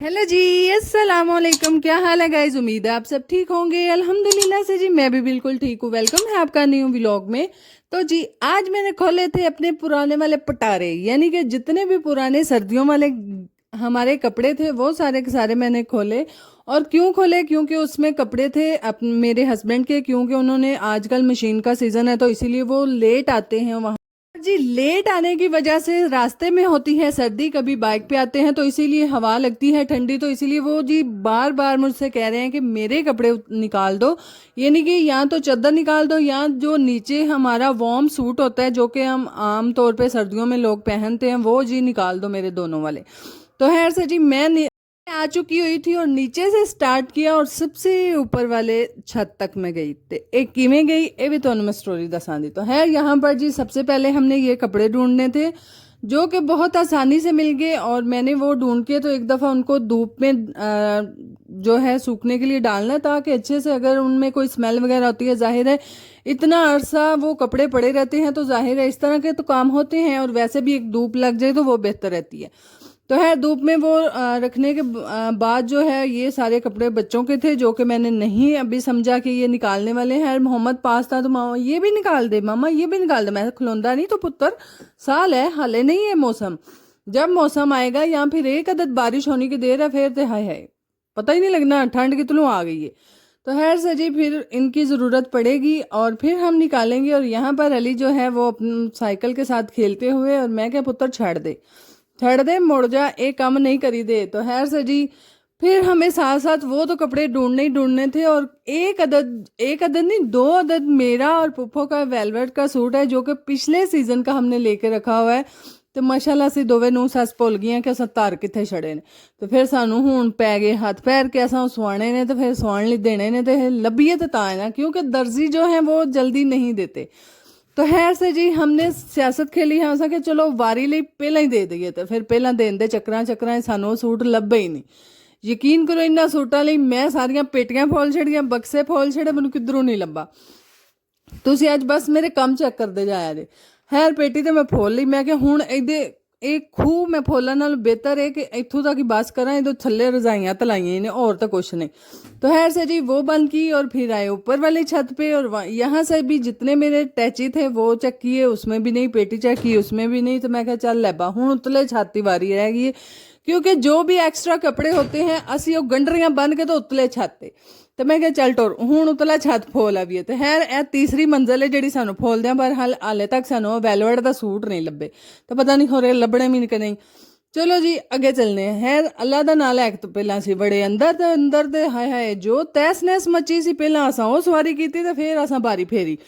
Hello जी। अस्सलाम वालेकुम। क्या हाल है गाइज? उम्मीद है आप सब ठीक होंगे। अल्हम्दुलिल्लाह से जी मैं भी बिल्कुल ठीक हूँ। वेलकम है आपका न्यू व्लॉग में। तो जी आज मैंने खोले थे अपने पुराने वाले पटारे, यानी कि जितने भी पुराने सर्दियों वाले हमारे कपड़े थे वो सारे के सारे मैंने खोले। और क्यों खोले? क्योंकि उसमें कपड़े थे मेरे हस्बैंड के, क्योंकि उन्होंने आजकल मशीन का सीजन है तो इसीलिए वो लेट आते हैं वहाँ जी। लेट आने की वजह से रास्ते में होती है सर्दी, कभी बाइक पे आते हैं तो इसीलिए हवा लगती है ठंडी, तो इसीलिए वो जी बार बार मुझसे कह रहे हैं कि मेरे कपड़े निकाल दो। यानी कि या तो चादर निकाल दो या जो नीचे हमारा वार्म सूट होता है जो कि हम आम तौर पे सर्दियों में लोग पहनते हैं वो जी निकाल दो मेरे दोनों वाले। तो खैर से जी मैं आ चुकी हुई थी और नीचे से स्टार्ट किया और सबसे ऊपर वाले छत तक मैं गई। ते एक किमें गई ये भी तो मैं स्टोरी दसा दी। तो है यहाँ पर जी सबसे पहले हमने ये कपड़े ढूंढने थे जो कि बहुत आसानी से मिल गए, और मैंने वो ढूंढ के तो एक दफ़ा उनको धूप में जो है सूखने के लिए डालना है, ताकि अच्छे से, अगर उनमें कोई स्मेल वगैरह होती है, जाहिर है इतना अरसा वो कपड़े पड़े रहते हैं तो जाहिर है इस तरह के तो काम होते हैं, और वैसे भी एक धूप लग जाए तो वो बेहतर रहती है। तो है धूप में वो रखने के बाद जो है ये सारे कपड़े बच्चों के थे जो कि मैंने नहीं अभी समझा कि ये निकालने वाले हैं। मोहम्मद पास था तो मामा ये भी निकाल दे, मामा ये भी निकाल दे। मैं खिलौंदा नहीं तो पुत्र, साल है हाले नहीं है मौसम, जब मौसम आएगा या फिर एक अदद बारिश होने की देर है फिर तो हाय हाय पता ही नहीं लगना ठंड कितनों आ गई है। तो खैर से जी फिर इनकी ज़रूरत पड़ेगी और फिर हम निकालेंगे। और यहाँ पर अली जो है वो अपनी साइकिल के साथ खेलते हुए, और मैं क्या पुत्र छड़ दे मुड़ जा एक काम नहीं करी दे। तो खैर से जी फिर हमें साथ साथ वो तो कपड़े ढूंढने ही ढूंढने थे, और एक अदद नहीं दो अदद मेरा और पुप्पो का वेलवेट का सूट है जो कि पिछले सीजन का हमने लेके रखा हुआ है। तो माशाल्लाह से दोवे नूं सस भुल गई कि असा तार कितने छड़े ने। तो फिर सानू हूं पै गए हथ पैर के असा सुआने ने, तो फिर सुआन ली देने ने, तो लभीए तो ता है ना, क्योंकि दर्जी जो है वो जल्दी नहीं देते। तो खैर से जी हमने सियासत खेली है उसा कि चलो वारी ਲਈ ਪਹਿਲਾਂ ਹੀ ਦੇ ਦਈਏ। ਤੇ ਫਿਰ ਪਹਿਲਾਂ ਦੇਣ ਦੇ ਚੱਕਰਾਂ ਸਾਨੂੰ ਉਹ ਸੂਟ ਲੱਭੇ ਹੀ ਨਹੀਂ। ਯਕੀਨ ਕਰੋ ਇਹਨਾਂ ਸੂਟਾਂ ਲਈ ਮੈਂ ਸਾਰੀਆਂ ਪੇਟੀਆਂ ਫੋਲ ਛੜੀਆਂ, ਬਕਸੇ ਫੋਲ ਛੜੇ, ਮੈਨੂੰ ਕਿੱਧਰੋਂ ਨਹੀਂ ਲੱਭਾ। ਤੁਸੀਂ ਅੱਜ ਬਸ ਮੇਰੇ ਕੰਮ ਚੈੱਕ ਕਰਦੇ ਜਾਇਆ ਜੇ। ਖੈਰ ਪੇਟੀ ਤੇ ਮੈਂ ਫੋਲ ਲਈ, ਮੈਂ ਕਿਹਾ ਹੁਣ ਇਹਦੇ ਇਹ ਖੂਹ मैं ਫੋਲਣ ਨਾਲ ਬਿਹਤਰ है कि ਇੱਥੋਂ तक ही बस करा, इधर थल्ले रजाइयाँ तलाइयाँ इन्हें और तो कुछ नहीं। तो खैर से जी वो बंद की और फिर आए ऊपर वाली छत पे, और यहाँ से भी जितने मेरे टैची थे वो चेक किए, उसमें भी नहीं। पेटी चेक की उसमें भी नहीं। तो मैं क्या चल लैबा हूँ उतले छाती वारी रह गई, क्योंकि जो भी एक्स्ट्रा कपड़े होते हैं असी वो गंडरियां बन के तो उतले छाते। तो मैं क्या चल टोर हूँ उतला छत फोल आवी। तो खैर यह तीसरी मंजिल है जी सानू फोलद, पर हाले तक सानू वेलवेट का सूट नहीं लभे। तो पता नहीं हो रहे लभने भी कि नहीं। चलो जी अगे चलने हैं। खैर अल्लाह का नाम लैक तो पहला सी बड़े अंदर ते हाय हाय जो तैस नैस मची सी, पहला असा वो सवारी की तो फिर असा बारी फेरी।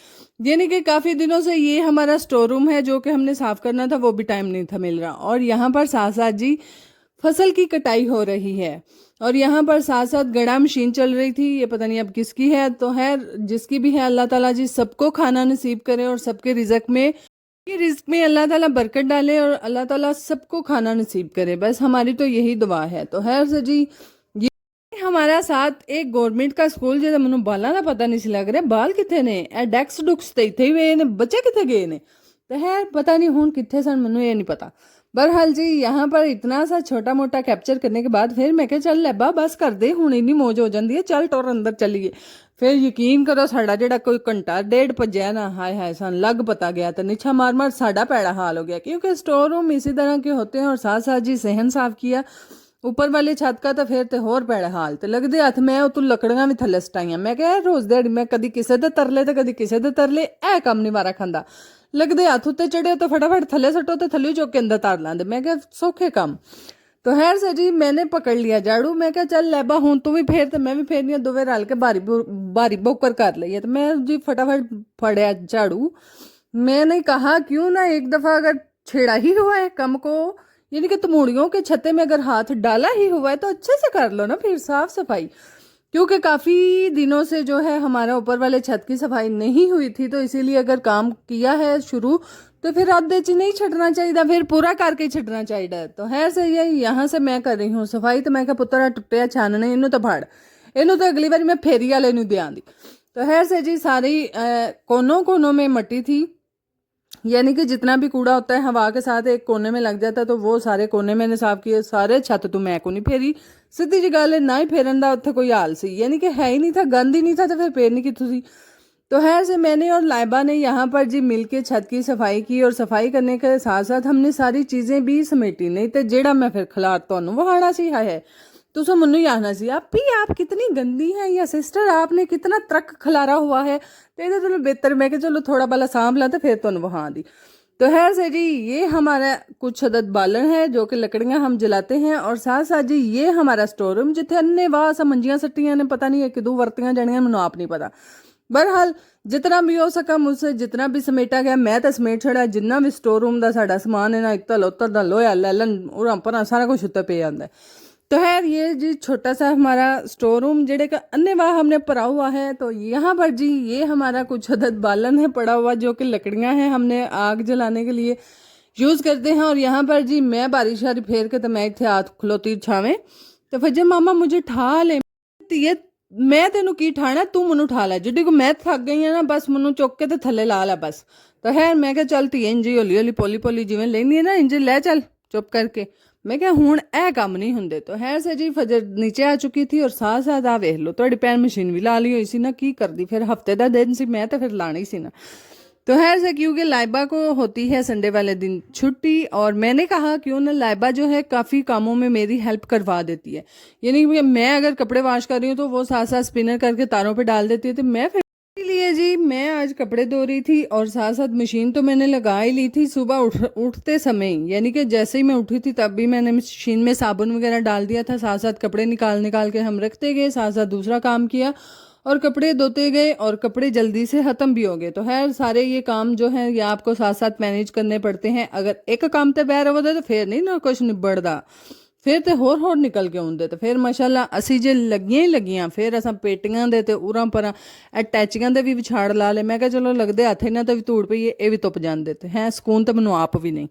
यानी कि काफ़ी दिनों से ये हमारा स्टोर रूम है जो कि हमने साफ़ करना था, वो भी टाइम नहीं था मिल रहा। और यहाँ पर साथ साथ जी फसल की कटाई हो रही है, और यहाँ पर साथ साथ गड़ा मशीन चल रही थी, ये पता नहीं अब किसकी है। तो है जिसकी भी है अल्लाह ताला जी सबको खाना नसीब करे और सबके रिज्क में अल्लाह ताला बरकत डाले और अल्लाह ताला सबको खाना नसीब करे, बस हमारी तो यही दुआ है। तो खैर से जी ये हमारा साथ एक गवर्नमेंट का स्कूल जो मैं बालों का पता नहीं लग रहा बाल कितने ने, डैक्स डुक्स तो इतने ही हुए ने, बच्चे कितने गए ने। तो खैर पता नहीं हूँ कितने सन, मैं ये नहीं पता। बहरहाल जी यहाँ पर इतना सा छोटा मोटा कैप्चर करने के बाद फिर मैं क्या चल लैबा बस कर दे हूँ इन्नी मौज हो जाती है, चल टोर अंदर चलीए। फिर यकीन करो साड़ा जेड़ा कोई घंटा डेढ़ भज्या ना, हाय हाय सन लग पता गया तो निछा मार मार साड़ा पैड़ा हाल हो गया, क्योंकि स्टोर रूम इसी तरह के होते हैं। और साथ साथ जी सहन साफ किया ऊपर वाली छत का, तो फिर तो होर पैड़ा हाल। तो लगते हथ मैं उतों लकड़ियां भी थले सटाइया। मैं क्या रोज दिहाड़ी मैं कभी किसी दे तरले तो कभी किसी दे तरले, ए काम नहीं वारा खांदा। लगते हथ उत्ते चढ़े तो फटाफट थले सटो तो थले चुक के अंदर तार लाते। मैं क्या सौखे काम। तो खैर से जी मैंने पकड़ लिया झाड़ू, मैं क्या चल लैबा हूँ तू भी फेर तो मैं भी फेरनी, दोवे रल के बारी बोकर कर लिया। तो मैं जी फटाफट फड़िया झाड़ू। मैंने कहा क्यों ना एक दफ़ा अगर छेड़ा ही हुआ है कम को, यानी कि तमूड़ियों के छत्ते में अगर हाथ डाला ही हुआ है तो अच्छे से कर लो ना फिर साफ सफाई, क्योंकि काफ़ी दिनों से जो है हमारा ऊपर वाले छत की सफाई नहीं हुई थी। तो इसीलिए अगर काम किया है शुरू तो फिर आधे च नहीं छटना चाहिए, फिर पूरा करके ही छटना चाहिए। तो खैर से यही यहाँ से मैं कर रही हूँ सफाई। तो मैं क्या पुत्रा टुटिया छानने इनू तो फाड़, इनू तो अगली बार मैं फेरी वाले नू दियाँ दी। तो खैर से जी सारी कोनों कोनों में मट्टी थी, यानी कि जितना भी कूड़ा होता है हवा के साथ एक कोने में लग जाता है, तो वो सारे कोने मैंने साफ किए, सारे छत तो मैं को नहीं फेरी। सीधी जी गल है, ना ही फेरन का उत्थे कोई हाल सी, यानी कि है ही नहीं था, गंद ही नहीं था, तो फिर फेरनी कित्थों सी। तो खैर से मैंने और लाइबा ने यहाँ पर जी मिलके छत की सफाई की, और सफाई करने के साथ साथ हमने सारी चीज़ें भी समेटी, नहीं तो जेड़ा मैं फिर खिलार तुहानू वहाना सी है। तुसा मनु ही आना सी, आप कितनी गंदी हैं, या सिस्टर आपने कितना त्रक खलारा हुआ है, तो ये चलो बेहतर मैं कि चलो थोड़ा भला सांभ ला, तो फिर तुहानू वहां दी। तो खैर से जी ये हमारा कुछ अदद बालन है जो कि लकड़ियां हम जलाते हैं, और साथ साथ जी ये हमारा स्टोर रूम जिथे अन्ने वाह सा मंजियां सट्टियां ने, पता नहीं है किदू वरतियां जानियां, मैनू आप नहीं पता। बहरहाल जितना भी हो सका मुझसे जितना भी समेटा गया मैं तो समेट छड़ा, जिन्ना भी स्टोर रूम का साडा समान है ना, इत्तल उत्तर दा लोया लैलन उरा पर सारा कुछ उत्ते पे जाता है। तो खैर ये जी छोटा सा हमारा स्टोर रूम जेड़े का अन्यवाह हमने भरा हुआ है। तो यहाँ पर जी ये हमारा कुछ अदद बालन है पड़ा हुआ, जो कि लकड़ियाँ हैं, हमने आग जलाने के लिए यूज़ करते हैं। और यहाँ पर जी मैं बारिश वारी फेर के तो मैं इतने हाथ खलोती छावें, तो फिर जब मामा मुझे ठा ले, ये मैं तेनू की ठाना, तू मनु ठा लै, जिड्डी को मैं थक गई है ना, बस मनु चुक के तो थले ला ला बस। तो खैर मैं क्या चल धी इंजी हौली हौली पोली पोली जिवें लेनी है ना, इंज लै चल चुप करके। मैं क्या हुण ए काम नहीं हुंदे। तो खैर से जी फजर नीचे आ चुकी थी, और साथ साथ आ वेख लो तुहाडी भैन मशीन भी ला ली हुई सी ना, की करदी फिर हफ्ते का दिन सी, मैं तो फिर लानी सी ना। तो खैर से क्योंकि लाइबा को होती है संडे वाले दिन छुट्टी, और मैंने कहा क्यों ना लाइबा जो है काफ़ी कामों में मेरी हेल्प करवा देती है, यानी कि मैं अगर कपड़े वॉश कर रही हूँ तो वो साथ साथ स्पिनर करके तारों पे डाल देती है। तो मैं फिर इसलिए जी मैं आज कपड़े धो रही थी, और साथ साथ मशीन तो मैंने लगा ही ली थी सुबह उठते समय ही, यानी कि जैसे ही मैं उठी थी तब भी मैंने मशीन में साबुन वगैरह डाल दिया था, साथ साथ कपड़े निकाल निकाल के हम रखते गए, साथ साथ दूसरा काम किया और कपड़े धोते गए, और कपड़े जल्दी से ख़त्म भी हो गए। तो खैर सारे ये काम जो है ये आपको साथ साथ मैनेज करने पड़ते हैं, अगर एक काम ते बह रहो तो फिर नहीं ना कुछ निबड़दा, फिर तो होर निकल के आउंदे। तो फिर माशाल्लाह असी जे लगियां ही लगियां, फिर असां पेटियां दे ते उरां परां अटैचियां दे भी विछाड़ ला ले। मैं क्या चलो लगदे हत्थ इन्हां ते भी धूड़ पई है, ये भी तुप जांदे, ते हैं सुकून तो मैनू आप भी नहीं।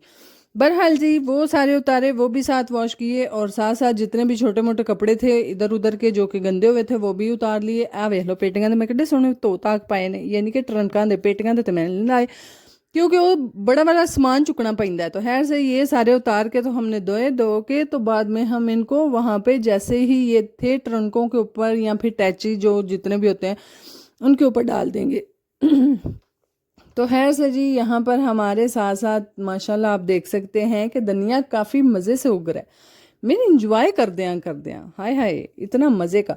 बहरहाल जी वो सारे उतारे, वो भी साथ वॉश किए, और साथ साथ जितने भी छोटे मोटे कपड़े थे इधर उधर के जो कि गंदे हुए थे वो भी उतार लिए। आ वेख लो पेटियां मैं किड्डे सोहने धो धाक पाए ने, यानी कि ट्रंकां दे, पेटियां दे तो मैं नहीं लाए क्योंकि वो बड़ा बड़ा सामान चुकना पैंदा है। तो खैर से ये सारे उतार के तो हमने धोए, धो के तो बाद में हम इनको वहाँ पे जैसे ही ये थे ट्रंकों के ऊपर या फिर टैची जो जितने भी होते हैं उनके ऊपर डाल देंगे। तो खैर से जी यहाँ पर हमारे साथ साथ माशाल्लाह आप देख सकते हैं कि धनिया काफ़ी मज़े से उग रहा है, मैंने इंजॉय कर दिया हाय हाय इतना मज़े का।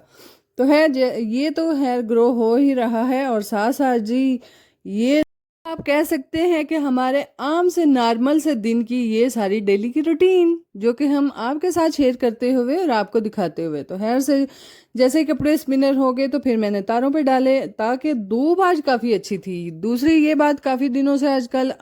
तो है ये तो है ग्रो हो ही रहा है, और साथ साथ जी ये आप कह सकते हैं कि हमारे आम से नॉर्मल से दिन की ये सारी डेली की रूटीन जो कि हम आपके साथ शेयर करते हुए और आपको दिखाते हुए। तो खैर से जैसे ही कपड़े स्पिनर हो गए तो फिर मैंने तारों पे डाले, ताकि धूप आज काफ़ी अच्छी थी। दूसरी ये बात, काफ़ी दिनों से आजकल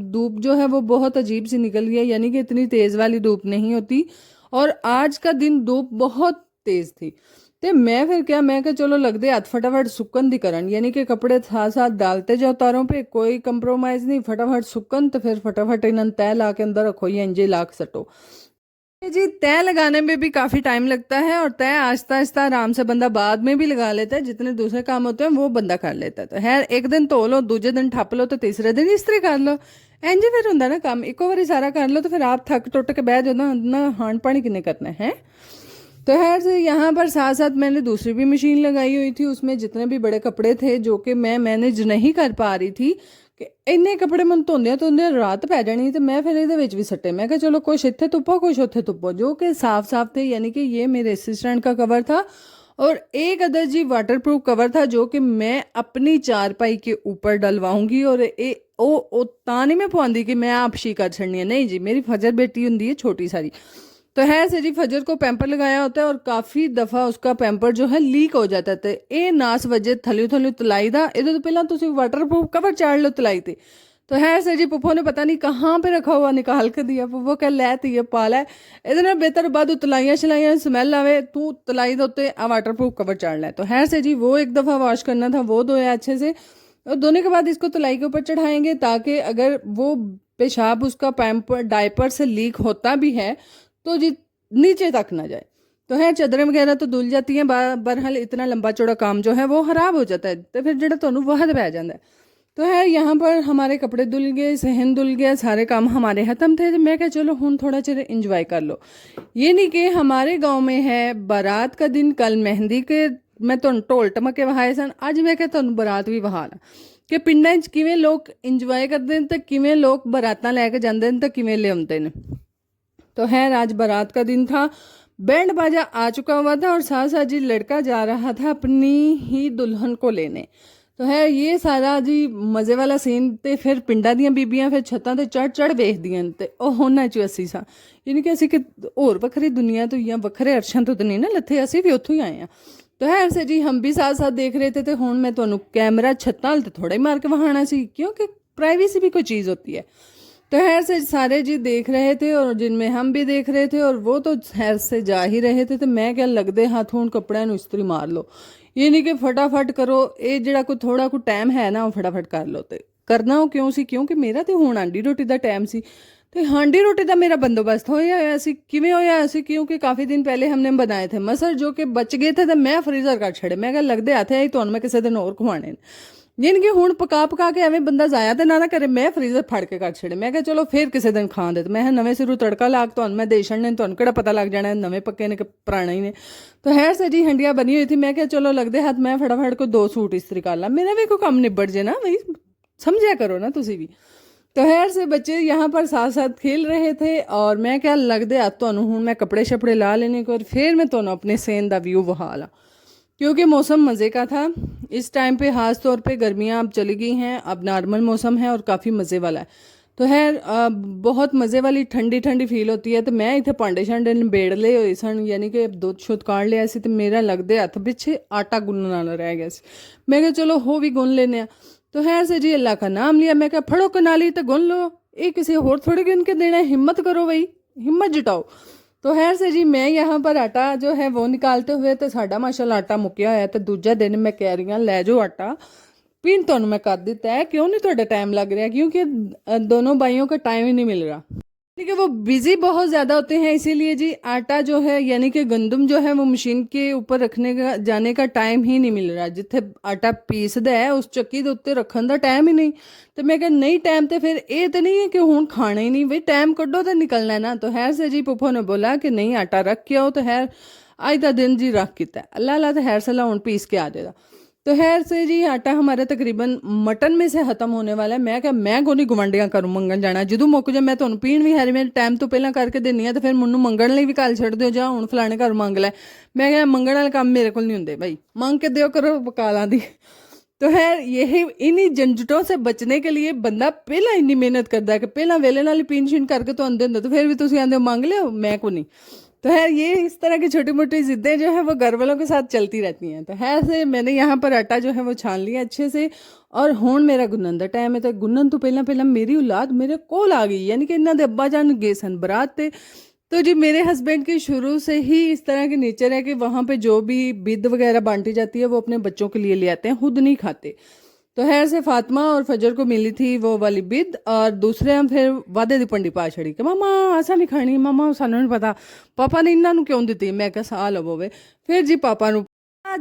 धूप जो है वो बहुत अजीब सी निकल गई है, यानी कि इतनी तेज़ वाली धूप नहीं होती, और आज का दिन धूप बहुत तेज़ थी। तो मैं फिर क्या, मैं क्या चलो लगदे हथ फटाफट सुकन दी करन, यानी कि कपड़े साथ साथ डालते जाओ तारों पे, कोई कंप्रोमाइज़ नहीं, फटाफट सुकन तो फिर फटाफट इन्हें तय ला के अंदर रखो या इंजे ला के सटो। जी तय लगाने में भी काफ़ी टाइम लगता है, और तय आहिस्ता आहिस्ता आराम से बंदा बाद में भी लगा लेता है, जितने दूसरे काम होते हैं वो बंदा कर लेता है। तो खैर एक दिन धो लो, दूजे दिन ठप लो, तो तीसरे दिन इस्त्री कर लो, इंज फिर होंगे ना काम, इको बारी सारा कर लो तो फिर आप थक टुट के बह जाओ ना, हांड पानी किन्ने करना है। तो खैर से यहाँ पर साथ साथ मैंने दूसरी भी मशीन लगाई हुई थी, उसमें जितने भी बड़े कपड़े थे जो कि मैं मैनेज नहीं कर पा रही थी कि इन्ने कपड़े मैं धोंदे रात पै जानी, तो मैं फिर ये भी सट्टे, मैं चलो कुछ इत्थे तुप्पो कुछ उत्थे तुप्पो, जो कि साफ साफ थे। यानी कि ये मेरे असिस्टेंट का कवर था, और एक अदर जी वाटर प्रूफ कवर था जो कि मैं अपनी चारपाई के ऊपर डलवाऊंगी, और ओ ता नहीं मैं पवांदी कि मैं आप शी कर छड़नी है, नहीं जी, मेरी फजर बेटी होंगी है छोटी सारी। तो है से जी फजर को पैम्पर लगाया होता है, और काफ़ी दफ़ा उसका पैम्पर जो है लीक हो जाता है। ये नास वजे थल्यों थल्यों तलाई दा, ये तो पहला तुम वाटरप्रूफ कवर चाड़ लो तलाई ते। तो है से जी पुप्पो ने पता नहीं कहाँ पे रखा हुआ निकाल के दिया, पुप्पो कह लै ये पा लै, ये बेहतर बाद तलाइयाँ शलाइयाँ स्मैल आवे, तू तलाई दे उत्ते आ वाटरप्रूफ कवर चाड़ लै। तो है से जी वो एक दफ़ा वॉश करना था, वो धोया अच्छे से, और धोने के बाद इसको तलाई के ऊपर चढ़ाएंगे, ताकि अगर वो पेशाब उसका पैम्पर डायपर से लीक होता भी है तो जी नीचे तक ना जाए। तो है चादरें वगैरह तो धुल जाती हैं, बहरहाल इतना लंबा चौड़ा काम जो है वो खराब हो जाता है, तो फिर जो तुहानू वहद पै जाता है। तो है यहाँ पर हमारे कपड़े धुल गए, सहन धुल गया, सारे काम हमारे खत्म थे। तो मैं क्या चलो हूँ थोड़ा चिर इंजॉय कर लो। ये नहीं कि हमारे गांव में है बारात का दिन, कल मेहंदी के मैं ਤੁਹਾਨੂੰ ਢੋਲ ਟਮਕੇ ਵਹਾਏ ਸਨ, ਅੱਜ ਮੈਂ ਕਿਹਾ ਤੁਹਾਨੂੰ ਬਰਾਤ ਵੀ ਵਹਾ ਲਾਂ ਕਿ ਪਿੰਡਾਂ 'ਚ ਕਿਵੇਂ ਲੋਕ ਇੰਜੋਏ ਕਰਦੇ ਨੇ ਤੇ ਕਿਵੇਂ ਲੋਕ ਬਰਾਤਾਂ ਲੈ ਕੇ ਜਾਂਦੇ ਨੇ ਤੇ ਕਿਵੇਂ ਲਿਆਉਂਦੇ ਨੇ। तो है आज बारात का दिन था, बैंड बाजा आ चुका हुआ था और साथ साथ जी लड़का जा रहा था अपनी ही दुल्हन को लेने। तो है ये सारा जी मज़े वाला सीन। तो फिर पिंडा ਦੀਆਂ ਬੀਬੀਆਂ ਫਿਰ ਛੱਤਾਂ ਤੇ ਚੜ ਵੇਖਦੀਆਂ ਤੇ ਉਹ ਉਹਨਾਂ 'ਚ ਅਸੀਂ ਸਾਂ, ਯਾਨੀ ਕਿ ਅਸੀਂ ਕਿ ਹੋਰ ਵੱਖਰੀ ਦੁਨੀਆ ਤੋਂ ਜਾਂ ਵੱਖਰੇ ਅਰਸ਼ਾਂ ਤੋਂ ਨਹੀਂ ਨਾ ਲੱਥੇ, ਅਸੀਂ ਵੀ ਉੱਥੋਂ ਹੀ ਆਏ ਹਾਂ। तो है ऐसे जी हम भी साथ साथ देख रहे थे। तो हुण मैं ਤੁਹਾਨੂੰ कैमरा छत्तां तो थोड़ा ही मार के वहाना सी, क्योंकि प्राइवेसी भी कोई चीज़ होती है। तो खैर से सारे जी देख रहे थे और जिनमें हम भी देख रहे थे और वो तो खैर से जा ही रहे थे। तो मैं क्या लगते हाथ हूँ कपड़े नूं इस्त्री मार लो, ये नहीं कि फटाफट करो, ये जिहड़ा कोई थोड़ा कोई टाइम है ना वो फटाफट कर लो। तो करना वो क्यों सी, क्योंकि मेरा तो हुण हांडी रोटी का टाइम सी। तो हांडी रोटी का मेरा बंदोबस्त होया सी। किवें होया सी, क्योंकि काफ़ी दिन पहले हमने बनाए थे मसर जो कि बच गए थे। तो मैं फ्रीज़र कर छड़े, मैं क्या लगते हाथ है तुहानूं मैं किसी दिन होर खवाने। यानी कि हुण पका के एवें बंदा जाया तो ना करे, मैं फ्रीज़र फड़ के कट छड़े। मैं क्या चलो फिर किसी दिन खाण दे। मैं नवें सिरों तड़का ला के तुहानूं मैं दे छड़ने, तुहानूं किहड़ा पता लग जाना नवें पक्के ने कि पुराने ही ने। तो खैर से जी हंडिया बनी हुई थी, मैं क्या चलो लगते हाथ मैं फटाफट को 2 सूट इस्त्री कर ला, मेरा भी कोई कम निबड़ जे ना, भाई समझिया करो ना तुसी भी। तो खैर से बच्चे यहाँ पर साथ साथ खेल रहे थे और मैं क्या लगते हाथ तुहानूं हुण मैं कपड़े शपड़े ला लेने को और फिर मैं तुहानूं अपने सेन का व्यू वहा ला, क्योंकि मौसम मज़े का था। इस टाइम पे ख़ास तौर पे गर्मियाँ अब चली गई हैं, अब नॉर्मल मौसम है और काफ़ी मज़े वाला है। तो है बहुत मज़े वाली ठंडी ठंडी फील होती है। तो मैं इतने भांडे शांडे निबेड़ ले हुए सन, यानी कि दुध शुद्ध काढ़ लिया सी। तो मेरा लगते हथ पिछे आटा गुनने वाला रह गया सी। मैं क्या चलो हो भी गुन लेने। तो खैर से जी अल्लाह का नाम लिया, मैं क्या फड़ो कनाली तो गुन लो, ये किसी होर थोड़ी गुन के देना है, हिम्मत करो भाई, हिम्मत जुटाओ। तो खैर से जी मैं यहाँ पर आटा जो है वो निकालते हुए तो साडा माशाल्लाह आटा मुक्या होया। तो दूजा दिन मैं कह रही हूँ लै जाओ आटा पिन, तुहानूं मैं कर दिता है, क्यों नहीं तुहाडा टाइम लग रहा, क्योंकि दोनों भाइयों का टाइम ही नहीं मिल रहा, क्योंकि वो बिजी बहुत ज़्यादा होते हैं। इसीलिए जी आटा जो है यानी कि गंदम जो है वो मशीन के ऊपर रखने का जाने का टाइम ही नहीं मिल रहा। जिथे आटा पीसदा है उस चक्की के उत्ते रखने का टाइम ही नहीं। तो मैं क्या नहीं टाइम तो फिर ये तो नहीं है कि हुण खाना ही नहीं, भाई टाइम कड्डो तो निकलना है ना। तो खैर से जी पुप्पो ने बोला कि नहीं आटा रख के आओ। तो खैर अज का दिन जी रख किया, अल्लाह अल्लाह तो खैर सला हुण पीस के आ जाएगा। तो खैर से जी आटा हमारा तकरीबन मटन में से ख़त्म होने वाला है। मैं क्या मैं को नहीं गुआंढियां करूँ मंगन जाना, जो मुक जाए मैं तुहानूं पीण भी हारी मेरे टाइम तो पहला करके देनी है। तो फिर मैनूं मंगण लई भी घल छड़ दिओ जां हुण फलाने घर मंग लै। मैं क्या मंगण वाले काम मेरे को नहीं होंदे भाई, मंग के दिओ करो बकालां दी। तो खैर यही इन्हीं झंझटों से बचने के लिए बंदा पहला इन्नी मेहनत करता है कि पहला वेले नाल पीन शीन करके तो आंदे होंदे। तो फिर भी तुसीं आंदे हो मंग लियो, मैं को नहीं। तो खैर ये इस तरह की छोटी मोटी ज़िद्दें जो है वो घर वालों के साथ चलती रहती हैं। तो खैर से मैंने यहाँ पर आटा जो है वो छान लिया अच्छे से और हुण मेरा गुन्नन का टाइम है। तो गुन्नन तो पहला मेरी औलाद मेरे कोल आ गई, यानी कि इन्हों के अब्बा जान गए सन बरात पे। तो जी मेरे हस्बैंड की शुरू से ही इस तरह की नेचर है कि वहाँ पे जो भी बिद वगैरह बांटी जाती है वो अपने बच्चों के लिए ले आते हैं, खुद नहीं खाते। तो खैर से फातिमा और फजर को मिली थी वो वाली बिद और दूसरे हम फिर वादे की पंडी पा छड़ी कि मामा ऐसा नहीं खानी, मामा सानू नहीं पता पापा ने इन्हों क्यों दी। मैं क्या साह लवोवे। फिर जी पापा नू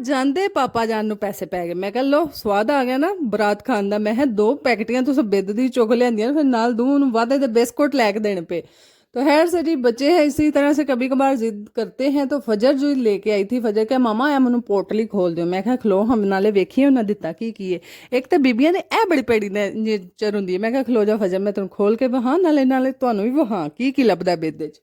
जाते पापा जान नू पैसे पै गए। मैं कह लो स्वाद आ गया ना बरात खान का। मैं 2 पैकेटियां तुस बिद दी चुग लिया, फिर नाल दूँ वादे के बिस्कुट लैके देने पे। तो खैर से जी बच्चे हैं इसी तरह से कभी कभार जिद करते हैं। तो फजर जो लेके आई थी, फजर क्या मामा ए मैनू पोटली खोल दियो। मैं क्या खलो हम नाले वेखिए उन्हें दिता की है। एक तो बीबियां ने ए बड़ी पेड़ी नेचर होंदी है। मैं क्या खलो जा फजर मैं तुम खोल के वहाँ नाले तुहानू भी वहाँ की लभदा बिद च।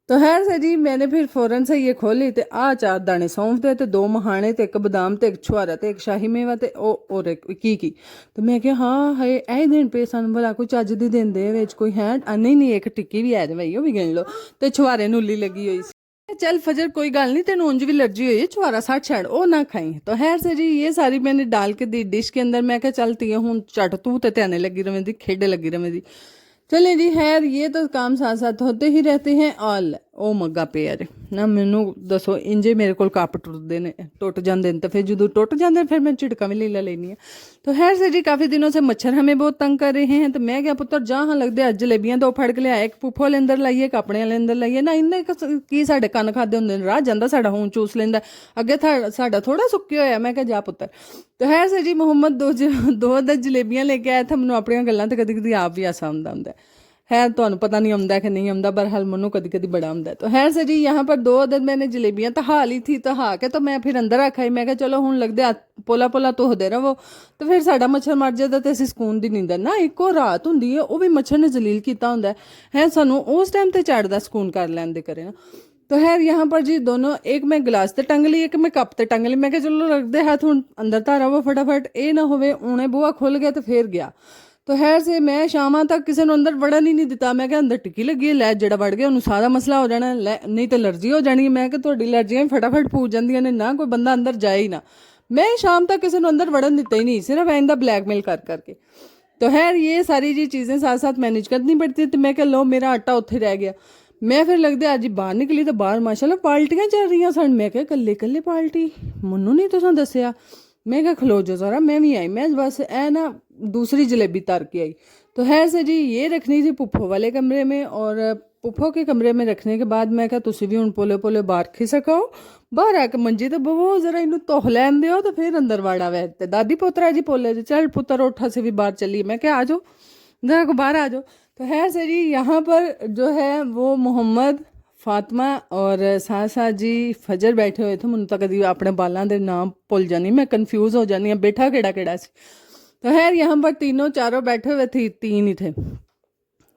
तो खैर से जी मैंने फिर फौरन से ये खोली तो आ 4 दाने सौंफ दे, 2 मखाने, 1 बदाम, 1 छुहारा, 1 शाही मेवा और की। तो मैं क्या हाँ है ऐ देन पे सन भला कोई चज दी देंदे विच कोई है नहीं 1 टिक्की भी है भाई वो भी गिन लो। तो छुहारे नूली लगी हुई सी। चल फजर कोई गल नहीं, तेन उंज भी एलर्जी हुई है छुहारा साठ छड़ ओ ना खाई। तो खैर से जी ये सारी मैंने डाल के दी डिश के अंदर। मैं क्या चलती है हूँ चट तू तो ध्याने लगी रवें दी, खेडे लगी रवें दी। चलें जी खैर ये तो काम साथ साथ होते ही रहते हैं। और ਉਹ ਮੱਗਾ ਪਿਆ ਜੇ ਨਾ, ਮੈਨੂੰ ਦੱਸੋ ਇੰਜੇ ਮੇਰੇ ਕੋਲ ਕੱਪ ਟੁੱਟਦੇ ਨੇ, ਟੁੱਟ ਜਾਂਦੇ ਨੇ, तो फिर जो टूट जाते हैं फिर मैं झिड़का भी ले लेनी है। तो खैर से जी काफ़ी दिनों से मच्छर हमें बहुत तंग कर रहे हैं, तो मैं क्या पुत्र जहाँ लगते अज जलेबियां दो फड़ के लिया, एक फूफो वाले अंदर लाइए, एक अपने वाले अंदर लाइए ना, इन्ने की साढ़े कन्न खादे होंगे, राह जाता साढ़ा हूँ चूस लेंदा, अगे साढ़ा थोड़ा सुक्के होया। मैं क्या जा पुत्र। तो खैर से जी मोहम्मद दो जलेबियां लेके आया था, मैनू अपन गल्लां तो कदी कदी आप भी हासा आंदा हुंदा है। खैर तुहानू पता नहीं आंदा कि नहीं आंदा, बहरहाल मनु कदी कदी बड़ा आंदा है। तो खैर से जी यहाँ पर 2 दिन मैंने जलेबियां तहा ली थी, तहा के तो मैं फिर अंदर रख आई। मैं क्या चलो हुण लगदे पोला पोला धोदे रहो, तो फिर साडा मच्छर मर जाता, तो असीं सकून दी नींदर ना इक्को रात हुंदी है, वो भी मच्छर ने जलील कीता हुंदा है, सानू उस टाइम ते चढ़दा सकून कर लैंदे करे ना। तो खैर यहाँ पर जी दोनों, एक मैं गिलास ते टंग ली, एक मैं कप ते टंग ली। मैं क्या चलो रखदे हाथ हुण अंदर धारा वो फटाफट, ये ना होवे उन्हें बूहा खुल गया तो फिर गया। तो खैर से मैं शामां तक किसी ने अंदर वड़न ही नहीं दिता। मैं क्या अंदर टिक्की लगी है, लै जड़ा वड़ गया उन्होंने सारा मसला हो जाना, नहीं तो एलर्जी हो जानी। मैं कि तुहाडी एलर्जियां फटाफट पूज जांदियां ने ना, कोई बंदा अंदर जाए ही ना। मैं शाम तक किसी ने अंदर वड़न दिता ही नहीं, सिर्फ इंदा ब्लैकमेल कर करके। तो खैर ये सारी जी चीज़ें साथ साथ मैनेज करनी पड़ती है। तो मैं क्या लो मेरा आटा उत्थे रह गया, मैं फिर लगदे अज बाहर निकली तो बाहर माशाल्लाह पार्टियां चल रही सन। मैं क्या कल्ले कल्ले पार्टी, मन्नू नहीं तुसां दस्सिया। मैं क्या खलो जो ज़रा, मैं भी आई, मैं बस ए ना दूसरी जलेबी तर के आई। तो खैर से जी ये रखनी थी पुप्पो वाले कमरे में, और पुप्पो के कमरे में रखने के बाद मैं क्या तुसी भी हुण पोले पोले बाहर खिसक आओ, बाहर आके मंजी ते बवो, जरा इनू तोह लैन दिओ, तो फिर अंदर वाड़ा वै। ते दादी पोतरा जी बोले जी चल पुत्र उठा से भी बाहर चलिए। मैं क्या आ जाओ जरा को बाहर आ जाओ। तो खैर से जी यहाँ पर जो है वो मोहम्मद, फातिमा और साथ साथ जी फजर बैठे हुए थे। मैनू तो कभी अपने बालों के नाम भुल जानी, मैं कन्फ्यूज़ हो जानी बैठा केड़ा केड़ा सी। तो खैर यहाँ पर तीनों चारों बैठे हुए थे, 3 ही थे।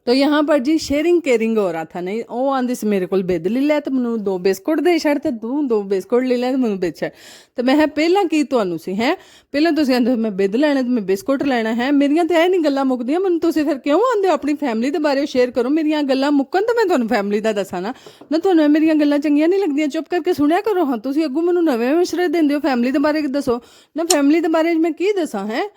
तो यहाँ पर जी शेयरिंग केयरिंग हो रहा था। नहीं वो आंदी से मेरे को बिद ले लै, तो मैनू 2 बिस्कुट दे छड़, ते तू 2 बिस्कुट ले लै, तो मैनू बिद छड़। तो मैं पहला की तुहानू सी है, पहले तुसीं आंदे मैं बिद लैणे ते मैं बिस्कुट लैणा है। मेरियां ते नहीं गल्लां मुकदियां, मैनू तुसीं फिर क्यों आंदे अपनी फैमिली दे बारे शेयर करो। मेरियां गल्लां मुक्कन तो मैं तुहानू फैमिली दा दसां ना तुहानू मेरियां गल्लां चंगियां नहीं लगदियां, चुप करके सुनिया करो। हाँ तुसीं अग्गों मैनू नवे मशरे दिंदे हो, फैमिली दे बारे दसो ना, फैमिली दे बारे मैं की दसां है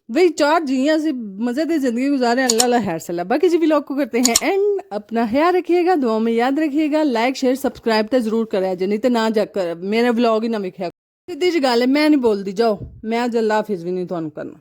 भाई। 4 जियां से मज़े की ज़िंदगी गुजारे, अल्लाह ला खैर सलाह। बाकी जी व्लॉग को करते हैं एंड, अपना ख्याल रखिएगा, दुआ में याद रखिएगा, लाइक शेयर सब्सक्राइब तो जरूर करा जे, नहीं तो ना जाकर मेरा व्लॉग ही ना वेख्या। सीधी जी गल है, मैं नहीं बोलती, जाओ मैं अज अल्लाह हाफिज़ भी नहीं तुहानू करना।